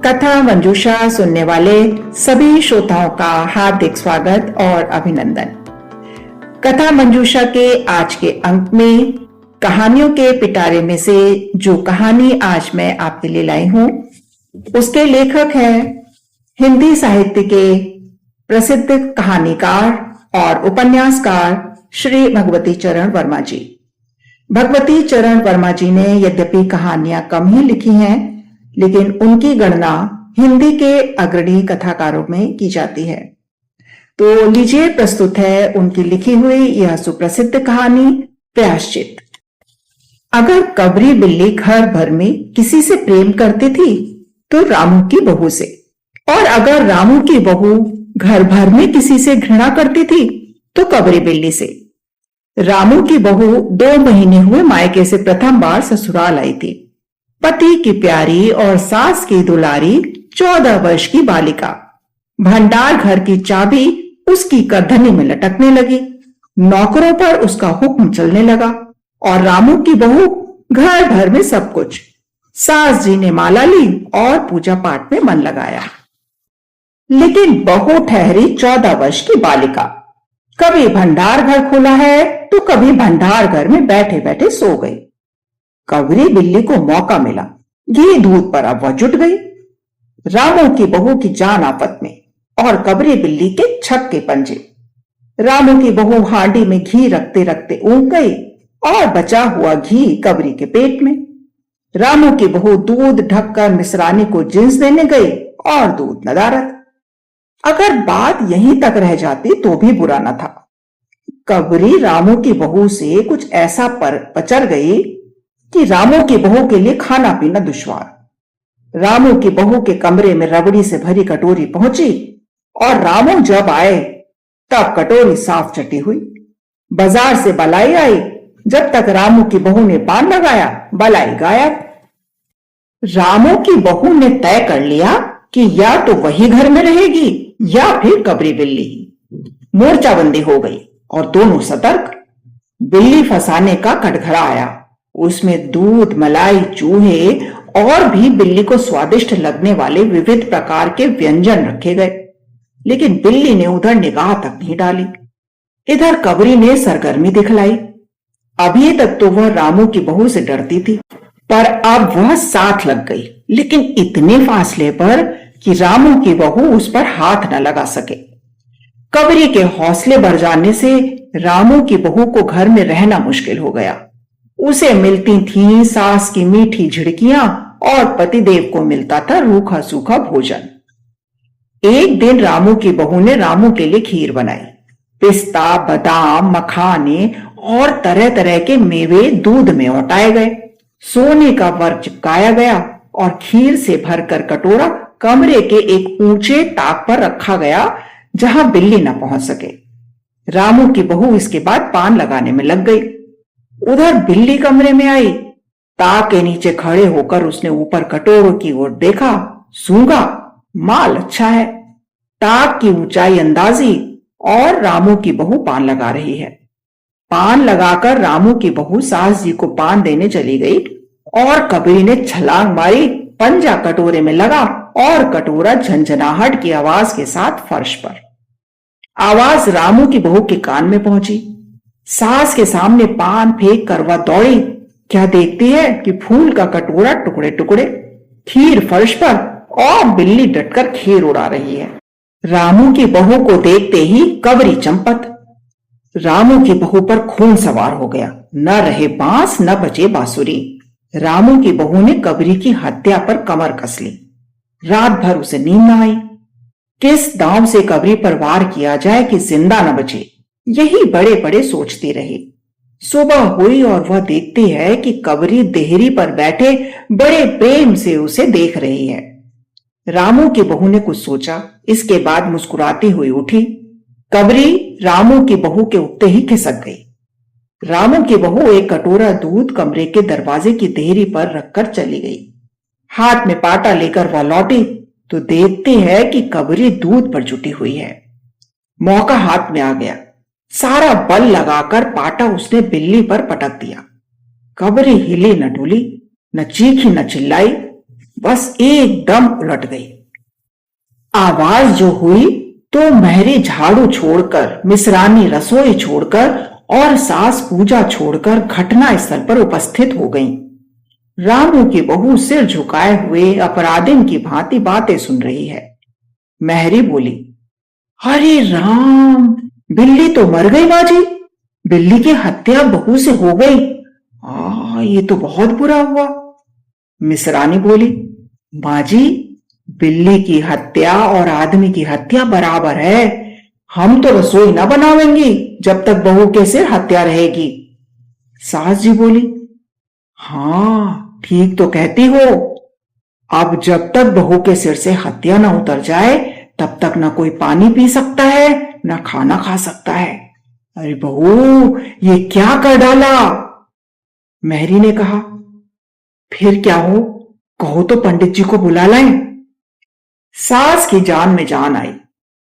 कथा मंजूषा सुनने वाले सभी श्रोताओं का हार्दिक स्वागत और अभिनंदन। कथा मंजूषा के आज के अंक में कहानियों के पिटारे में से जो कहानी आज मैं आपके लिए लाई हूं, उसके लेखक हैं हिंदी साहित्य के प्रसिद्ध कहानीकार और उपन्यासकार श्री भगवती चरण वर्मा जी। भगवती चरण वर्मा जी ने यद्यपि कहानियां कम ही लिखी हैं, लेकिन उनकी गणना हिंदी के अग्रणी कथाकारों में की जाती है। तो लीजिए, प्रस्तुत है उनकी लिखी हुई यह सुप्रसिद्ध कहानी प्रायश्चित। अगर कबरी बिल्ली घर भर में किसी से प्रेम करती थी तो रामू की बहू से, और अगर रामू की बहू घर भर में किसी से घृणा करती थी तो कबरी बिल्ली से। रामू की बहू 2 महीने हुए मायके से प्रथम बार ससुराल आई थी। पति की प्यारी और सास की दुलारी 14 वर्ष की बालिका। भंडार घर की चाबी उसकी करधनी में लटकने लगी। नौकरों पर उसका हुक्म चलने लगा और रामू की बहू घर भर में सब कुछ। सास जी ने माला ली और पूजा पाठ में मन लगाया, लेकिन बहू ठहरी 14 वर्ष की बालिका। कभी भंडार घर खुला है तो कभी भंडार घर में बैठे बैठे सो गई। कबरी बिल्ली को मौका मिला, घी दूध पर अब वह जुट गई। रामू की बहू की जान आफत में और कबरी बिल्ली के छक्के पंजे। रामू की बहू हांडी में घी रखते रखते ऊँग गई और बचा हुआ घी कबरी के पेट में। रामू की बहू दूध ढककर मिसरानी को जिन्स देने गई और दूध नदारत। अगर बात यहीं तक रह जाती तो भी बुरा न था। कबरी रामू की बहू से कुछ ऐसा पचर गई कि रामू की बहू के लिए खाना पीना दुश्वार। रामू की बहू के कमरे में रबड़ी से भरी कटोरी पहुंची और रामू जब आए तब कटोरी साफ चटी हुई। बाजार से बलाई आई। जब तक रामू की बहू ने पान लगाया, बलाई गायब। रामू की बहू ने तय कर लिया कि या तो वही घर में रहेगी या फिर कबरी बिल्ली। मोर्चाबंदी हो गई और दोनों सतर्क। बिल्ली फंसाने का कटघरा आया। उसमें दूध, मलाई, चूहे और भी बिल्ली को स्वादिष्ट लगने वाले विविध प्रकार के व्यंजन रखे गए, लेकिन बिल्ली ने उधर निगाह तक नहीं डाली। इधर कबरी ने सरगर्मी दिखलाई। अभी तक तो वह रामू की बहू से डरती थी, पर अब वह साथ लग गई, लेकिन इतने फासले पर कि रामू की बहू उस पर हाथ न लगा सके। कबरी के हौसले बढ़ जाने से रामू की बहू को घर में रहना मुश्किल हो गया। उसे मिलती थीं सास की मीठी झिड़कियां और पतिदेव को मिलता था रूखा सूखा भोजन। एक दिन रामू की बहू ने रामू के लिए खीर बनाई। पिस्ता, बादाम, मखाने और तरह तरह के मेवे दूध में औटाए गए। सोने का वर्क चिपकाया गया और खीर से भरकर कटोरा कमरे के एक ऊंचे ताक पर रखा गया जहां बिल्ली न पहुंच सके। रामू की बहू इसके बाद पान लगाने में लग गई। उधर बिल्ली कमरे में आई। ताक के नीचे खड़े होकर उसने ऊपर कटोरों की ओर देखा, सूंघा, माल अच्छा है। ताक की ऊंचाई अंदाजी और रामू की बहू पान लगा रही है। पान लगाकर रामू की बहू सास जी को पान देने चली गई और कबरी ने छलांग मारी। पंजा कटोरे में लगा और कटोरा झंझनाहट की आवाज के साथ फर्श पर। आवाज रामू की बहू के कान में पहुंची। सास के सामने पान फेंक कर वह दौड़ी। क्या देखती है कि फूल का कटोरा टुकड़े टुकड़े, खीर फर्श पर और बिल्ली डटकर खीर उड़ा रही है। रामू की बहू को देखते ही कबरी चंपत। रामू की बहू पर खून सवार हो गया। न रहे बांस न बचे बांसुरी। रामू की बहू ने कबरी की हत्या पर कमर कस ली। रात भर उसे नींद न आई। किस दांव से कबरी पर वार किया जाए कि जिंदा न बचे, यही बड़े बड़े सोचती रही। सुबह हुई और वह देखती है कि कबरी देहरी पर बैठे बड़े प्रेम से उसे देख रही है। रामू की बहू ने कुछ सोचा, इसके बाद मुस्कुराती हुई उठी। कबरी रामू की बहू के उठते ही खिसक गई। रामू की बहू एक कटोरा दूध कमरे के दरवाजे की देहरी पर रखकर चली गई। हाथ में पाटा लेकर वह लौटी तो देखती है कि कबरी दूध पर जुटी हुई है। मौका हाथ में आ गया। सारा बल लगाकर पाटा उसने बिल्ली पर पटक दिया। कबरी हिली न डुली, न चीखी न चिल्लाई। बस एकदम उलट गई। आवाज जो हुई तो महरी झाड़ू छोड़कर, मिसरानी रसोई छोड़कर और सास पूजा छोड़कर घटना स्थल पर उपस्थित हो गईं। रामू की बहू सिर झुकाए हुए अपराधिन की भांति बातें सुन रही है। महरी बोली, अरे राम, बिल्ली तो मर गई बाजी, बिल्ली की हत्या बहू से हो गई। ये तो बहुत बुरा हुआ। मिसरानी बोली, बाजी, बिल्ली की हत्या और आदमी की हत्या बराबर है। हम तो रसोई ना बनावेंगी जब तक बहू के सिर हत्या रहेगी। सास जी बोली, हाँ ठीक तो कहती हो। अब जब तक बहू के सिर से हत्या ना उतर जाए तब तक ना कोई पानी पी सकता है ना खाना खा सकता है। अरे बहू, ये क्या कर डाला? महरी ने कहा, फिर क्या हो, कहो तो पंडित जी को बुला लाएं। सास की जान में जान आई।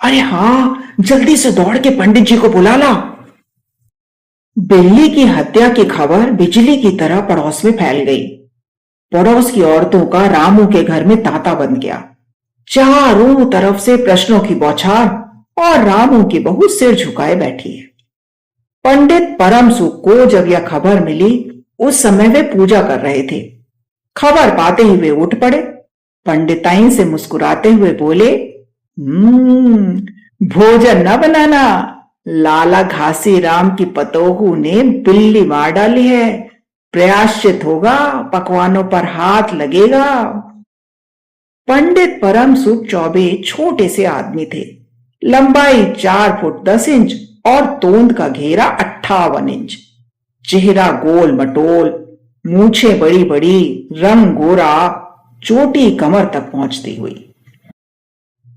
अरे हाँ, जल्दी से दौड़ के पंडित जी को बुला ला। बिल्ली की हत्या की खबर बिजली की तरह पड़ोस में फैल गई। पड़ोस की औरतों का रामू के घर में तांता बन गया। चारों तरफ से प्रश्नों की बौछार और रामू की बहू सिर झुकाए बैठी है। पंडित परम सुख को जब यह खबर मिली, उस समय वे पूजा कर रहे थे। खबर पाते ही वे उठ पड़े। पंडिताइन से मुस्कुराते हुए बोले, भोजन न बनाना, लाला घासी राम की पतोहू ने बिल्ली मार डाली है। प्रायश्चित होगा, पकवानों पर हाथ लगेगा। पंडित परम सुख चौबे छोटे से आदमी थे। लंबाई 4 फुट 10 इंच और तोंद का घेरा 58 इंच। चेहरा गोल मटोल, मूछें बड़ी बड़ी, रंग गोरा, चोटी कमर तक पहुंचती हुई।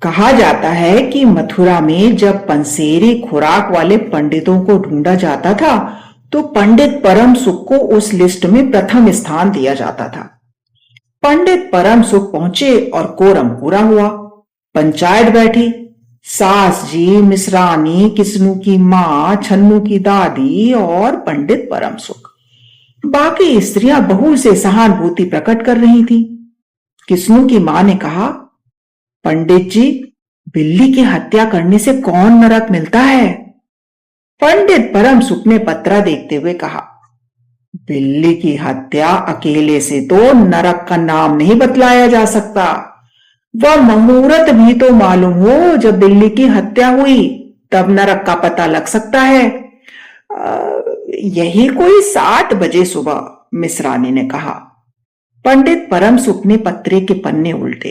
कहा जाता है कि मथुरा में जब पंसेरी खुराक वाले पंडितों को ढूंढा जाता था तो पंडित परम सुख को उस लिस्ट में प्रथम स्थान दिया जाता था। पंडित परम सुख पहुंचे और कोरम पूरा हुआ। पंचायत बैठी। सास जी, मिसरानी, किस्नू की माँ, छन्नू की दादी और पंडित परम सुख। बाकी स्त्रियां बहू से सहानुभूति प्रकट कर रही थीं। किस्नू की मां ने कहा, पंडित जी, बिल्ली की हत्या करने से कौन नरक मिलता है? पंडित परम सुख ने पत्रा देखते हुए कहा, बिल्ली की हत्या अकेले से तो नरक का नाम नहीं बतलाया जा सकता। वह मुहूर्त भी तो मालूम हो जब बिल्ली की हत्या हुई, तब नरक का पता लग सकता है। यही कोई 7 बजे सुबह, मिसरानी ने कहा। पंडित परम सुख ने पत्रे के पन्ने उल्टे,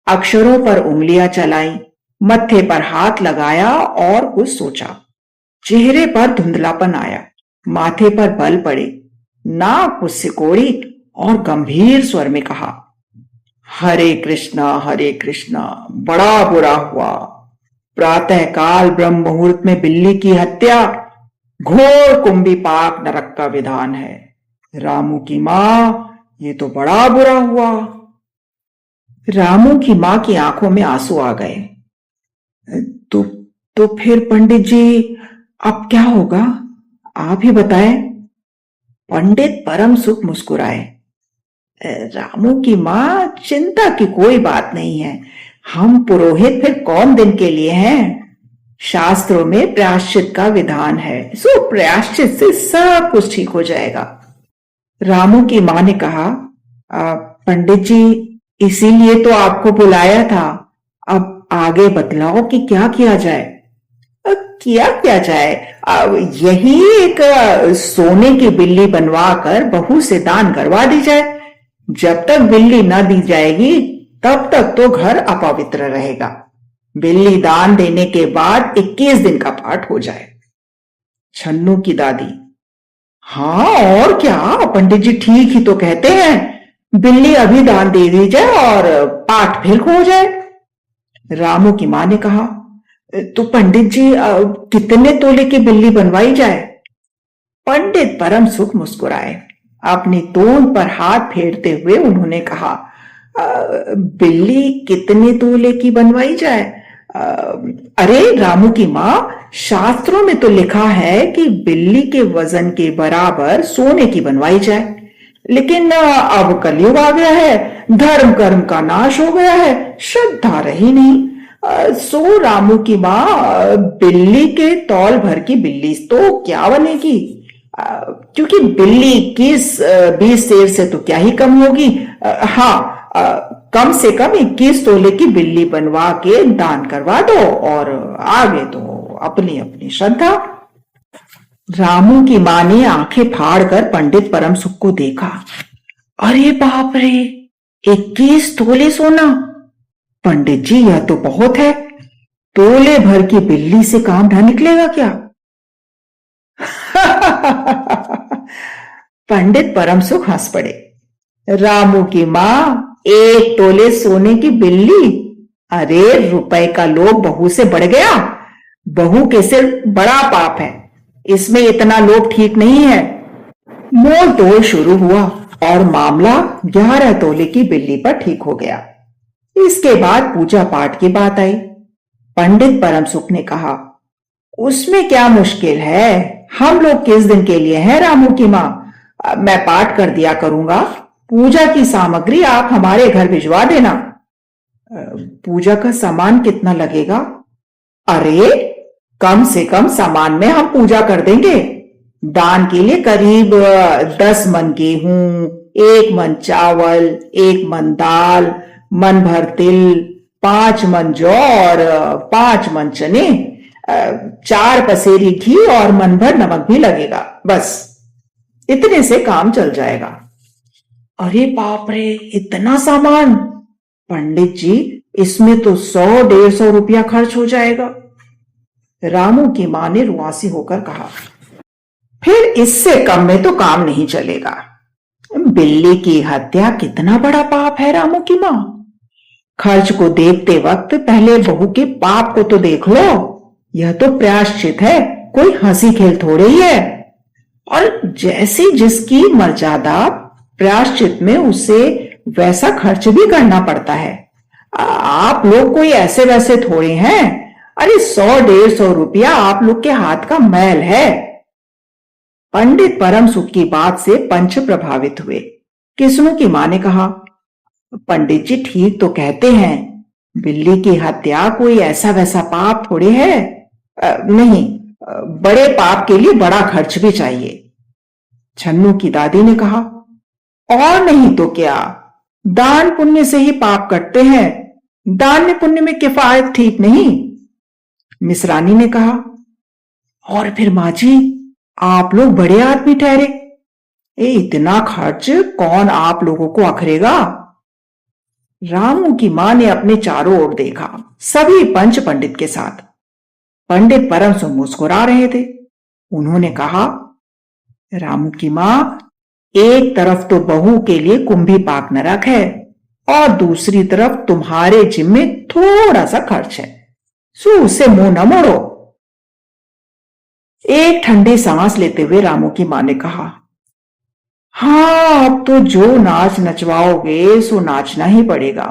अक्षरों पर उंगलियां चलाई, मत्थे पर हाथ लगाया और कुछ सोचा। चेहरे पर धुंधलापन आया, माथे पर बल पड़े, नाक कुछ सिकोड़ी और गंभीर स्वर में कहा, हरे कृष्णा, बड़ा बुरा हुआ। प्रातः काल ब्रह्म मुहूर्त में बिल्ली की हत्या घोर कुंभी पाक नरक का विधान है। रामू की मां, ये तो बड़ा बुरा हुआ। रामू की मां की आंखों में आंसू आ गए। तो फिर पंडित जी, अब क्या होगा, आप ही बताएं। पंडित परम सुख मुस्कुराए। रामू की मां, चिंता की कोई बात नहीं है। हम पुरोहित फिर कौन दिन के लिए हैं? शास्त्रों में प्रायश्चित का विधान है, सो प्रायश्चित से सब कुछ ठीक हो जाएगा। रामू की मां ने कहा, पंडित जी, इसीलिए तो आपको बुलाया था। अब आगे बतलाओ कि क्या किया जाए। क्या जाए? यही एक सोने की बिल्ली बनवा कर बहू से दान करवा दी जाए। जब तक बिल्ली न दी जाएगी तब तक तो घर अपवित्र रहेगा। बिल्ली दान देने के बाद 21 दिन का पाठ हो जाए। छन्नू की दादी, हाँ और क्या, पंडित जी ठीक ही तो कहते हैं। बिल्ली अभी दान दे दी जाए और पाठ फिर हो जाए। रामू की मां ने कहा, तो पंडित जी, कितने तोले की बिल्ली बनवाई जाए? पंडित परम सुख मुस्कुराए। अपनी तोंद पर हाथ फेरते हुए उन्होंने कहा, बिल्ली कितने तोले की बनवाई जाए? अरे रामू की मां, शास्त्रों में तो लिखा है कि बिल्ली के वजन के बराबर सोने की बनवाई जाए। लेकिन अब कलयुग आ गया है, धर्म कर्म का नाश हो गया है, श्रद्धा रही नहीं। सो रामू की माँ, बिल्ली के तौल भर की बिल्ली तो क्या बनेगी, क्योंकि बिल्ली 20 शेर से तो क्या ही कम होगी। हाँ, कम से कम 21 तोले की बिल्ली बनवा के दान करवा दो, और आगे तो अपनी अपनी श्रद्धा। रामू की मां ने आंखें फाड़कर पंडित परम सुख को देखा। अरे बाप रे, 21 तोले सोना! पंडित जी, यह तो बहुत है। तोले भर की बिल्ली से काम न निकलेगा क्या? पंडित परम सुख हंस पड़े। रामू की मां, 1 तोले सोने की बिल्ली? अरे, रुपए का लोभ बहू से बढ़ गया। बहू के सिर बड़ा पाप है, इसमें इतना लोभ ठीक नहीं है। मोल तोल शुरू हुआ और मामला 11 तोले की बिल्ली पर ठीक हो गया। इसके बाद पूजा पाठ की बात आई। पंडित परम सुख ने कहा, उसमें क्या मुश्किल है, हम लोग किस दिन के लिए हैं रामू की मां, मैं पाठ कर दिया करूंगा। पूजा की सामग्री आप हमारे घर भिजवा देना। पूजा का सामान कितना लगेगा? अरे, कम से कम सामान में हम पूजा कर देंगे। दान के लिए करीब 10 मन गेहूं, 1 मन चावल, 1 मन दाल, मन भर तिल, 5 मन जौ और 5 मन चने, 4 पसेरी घी और मन भर नमक भी लगेगा। बस इतने से काम चल जाएगा। अरे बाप रे, इतना सामान! पंडित जी, इसमें तो 100-150 रुपया खर्च हो जाएगा। रामू की मां ने रुआसी होकर कहा, फिर इससे कम में तो काम नहीं चलेगा। बिल्ली की हत्या कितना बड़ा पाप है रामू की मां। खर्च को देखते वक्त पहले बहू के पाप को तो देख लो। यह तो प्रायश्चित है, कोई हंसी खेल थोड़े ही है। और जैसी जिसकी मर्यादा, प्रायश्चित में उसे वैसा खर्च भी करना पड़ता है। आप लोग कोई ऐसे वैसे थोड़े हैं। अरे, 100-150 रुपया आप लोग के हाथ का मैल है। पंडित परम सुख की बात से पंच प्रभावित हुए। किस्नू की मां ने कहा, पंडित जी ठीक तो कहते हैं, बिल्ली की हत्या कोई ऐसा वैसा पाप थोड़े है। नहीं, बड़े पाप के लिए बड़ा खर्च भी चाहिए। छन्नू की दादी ने कहा, और नहीं तो क्या, दान पुण्य से ही पाप कटते हैं। दान में पुण्य में किफायत ठीक नहीं। मिसरानी ने कहा, और फिर माँ जी, आप लोग बड़े आदमी ठहरे, इतना खर्च कौन आप लोगों को अखरेगा। रामू की मां ने अपने चारों ओर देखा, सभी पंच पंडित के साथ। पंडित परम सुख मुस्कुरा रहे थे। उन्होंने कहा, रामू की मां, एक तरफ तो बहू के लिए कुंभी पाक नरक है और दूसरी तरफ तुम्हारे जिम्मे थोड़ा सा खर्च है, सो उससे मुंह न मोड़ो। एक ठंडी सांस लेते हुए रामू की मां ने कहा, हाँ, अब तो जो नाच नचवाओगे सो नाचना ही पड़ेगा।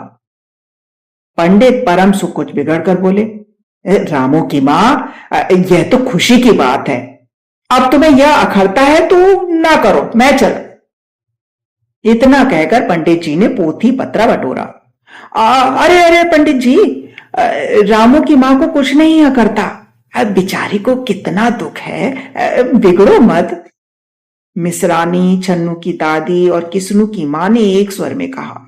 पंडित परम सुख कुछ बिगड़ कर बोले, रामू की मां, यह तो खुशी की बात है। अब तुम्हें यह अखरता है तो ना करो, मैं चल। इतना कहकर पंडित जी ने पोथी पत्रा बटोरा। अरे अरे पंडित जी, रामू की मां को कुछ नहीं अखरता, बेचारी को कितना दुख है, बिगड़ो मत। मिसरानी, छन्नू की दादी और किस्नू की मां ने एक स्वर में कहा।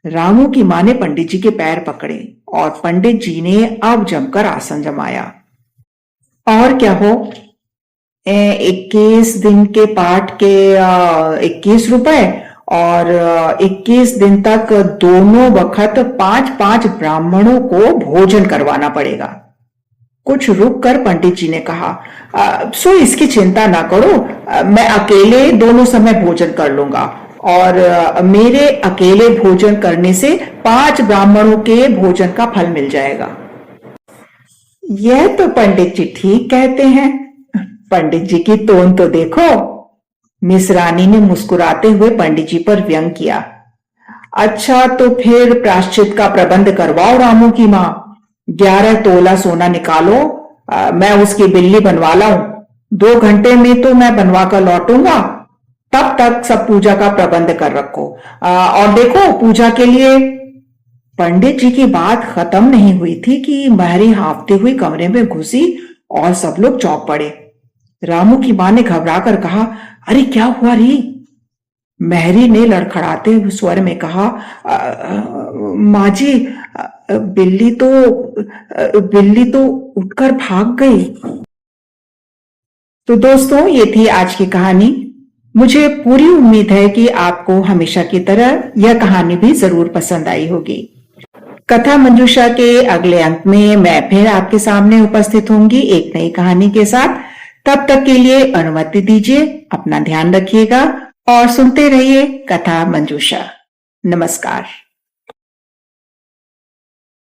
रामू की मां ने पंडित जी के पैर पकड़े और पंडित जी ने अब जमकर आसन जमाया। और क्या हो, 21 दिन के पाठ के 21 रुपए और 21 दिन तक दोनों वक्त 5-5 ब्राह्मणों को भोजन करवाना पड़ेगा। कुछ रुक कर पंडित जी ने कहा, सो इसकी चिंता ना करो, मैं अकेले दोनों समय भोजन कर लूंगा और मेरे अकेले भोजन करने से 5 ब्राह्मणों के भोजन का फल मिल जाएगा। यह तो पंडित जी ठीक कहते हैं, पंडित जी की टोन तो देखो। मिसरानी ने मुस्कुराते हुए पंडित जी पर व्यंग किया। अच्छा, तो फिर प्रायश्चित का प्रबंध करवाओ रामू की मां। 11 तोला सोना निकालो, मैं उसकी बिल्ली बनवा लाऊं। 2 घंटे में तो मैं बनवा कर लौटूंगा, तब तक सब पूजा का प्रबंध कर रखो। और देखो पूजा के लिए। पंडित जी की बात खत्म नहीं हुई थी कि महरी हाँफते हुई कमरे में घुसी और सब लोग चौंक पड़े। रामू की मां ने घबरा कर कहा, अरे क्या हुआ री? महरी ने लड़खड़ाते हुए स्वर में कहा, माँ जी, बिल्ली तो उठकर भाग गई। तो दोस्तों, ये थी आज की कहानी। मुझे पूरी उम्मीद है कि आपको हमेशा की तरह यह कहानी भी जरूर पसंद आई होगी। कथा मंजूषा के अगले अंक में मैं फिर आपके सामने उपस्थित होंगी एक नई कहानी के साथ। तब तक के लिए अनुमति दीजिए, अपना ध्यान रखिएगा और सुनते रहिए कथा मंजूषा। नमस्कार।